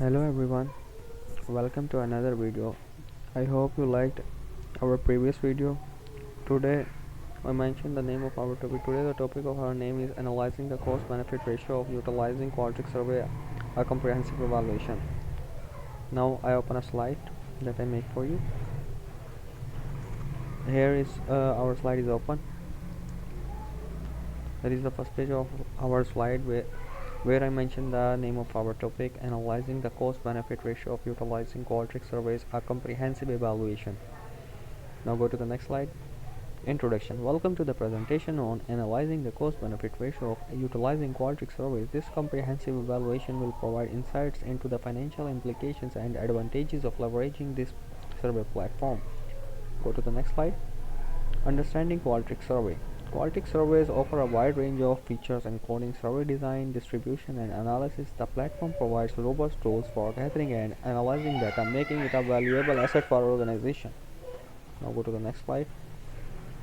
Hello everyone, welcome to another video. I hope you liked our previous video. Today I mentioned the name of our topic. Today the topic of our name is analyzing the cost benefit ratio of utilizing Qualtrics survey, a comprehensive evaluation. Now I open a slide that I make for you. Here is our slide is open. That is the first page of our slide where I mentioned the name of our topic, analyzing the cost benefit ratio of utilizing Qualtrics surveys, a comprehensive evaluation. Now go to the next slide. Introduction. Welcome to the presentation on analyzing the cost benefit ratio of utilizing Qualtrics surveys. This comprehensive evaluation will provide insights into the financial implications and advantages of leveraging this survey platform. Go to the next slide. Understanding Qualtrics survey. Qualtrics surveys offer a wide range of features including survey design, distribution, and analysis. The platform provides robust tools for gathering and analyzing data, making it a valuable asset for organization. Now go to the next slide.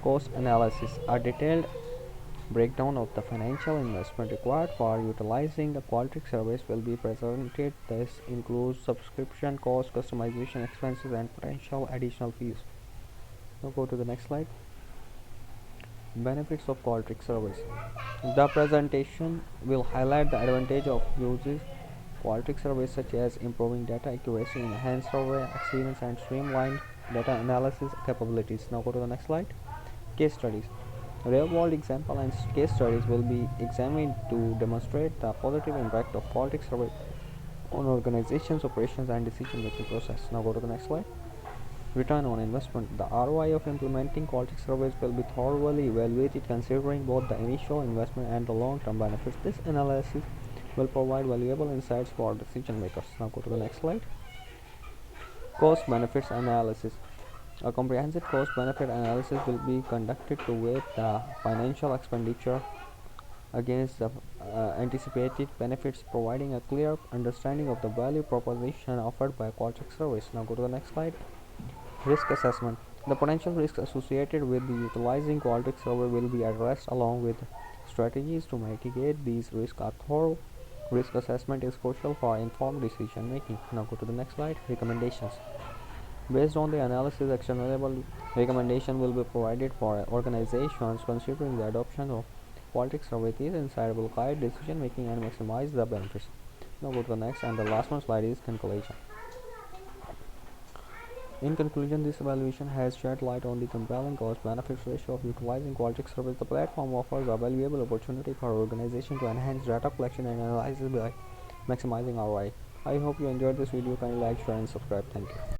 Cost analysis. A detailed breakdown of the financial investment required for utilizing the Qualtrics service will be presented. This includes subscription costs, customization expenses, and potential additional fees. Now go to the next slide. Benefits of Qualtrics service. The presentation will highlight the advantage of using Qualtrics service such as improving data accuracy, enhanced survey experience, and streamlined data analysis capabilities. Now go to the next slide. Case studies. Real-world example and case studies will be examined to demonstrate the positive impact of Qualtrics survey on organizations, operations, and decision-making process. Now go to the next slide. Return on investment. The ROI of implementing Qualtrics surveys will be thoroughly evaluated considering both the initial investment and the long-term benefits. This analysis will provide valuable insights for decision makers. Now go to the next slide. Cost benefits analysis. A comprehensive cost benefit analysis will be conducted to weigh the financial expenditure against the anticipated benefits, providing a clear understanding of the value proposition offered by Qualtrics service. Now go to the next slide. Risk assessment. The potential risks associated with utilizing Qualtrics survey will be addressed along with strategies to mitigate these risks. A thorough risk assessment is crucial for informed decision making. Now go to the next slide. Recommendations. Based on the analysis, actionable recommendation will be provided for organizations considering the adoption of Qualtrics survey. These insights will guide decision making and maximize the benefits. Now go to the next and the last one slide is conclusion. In conclusion, this evaluation has shed light on the compelling cost-benefit ratio of utilizing Qualtrics service. The platform offers a valuable opportunity for organizations to enhance data collection and analysis by maximizing ROI. I hope you enjoyed this video. Kindly like, share, and subscribe. Thank you.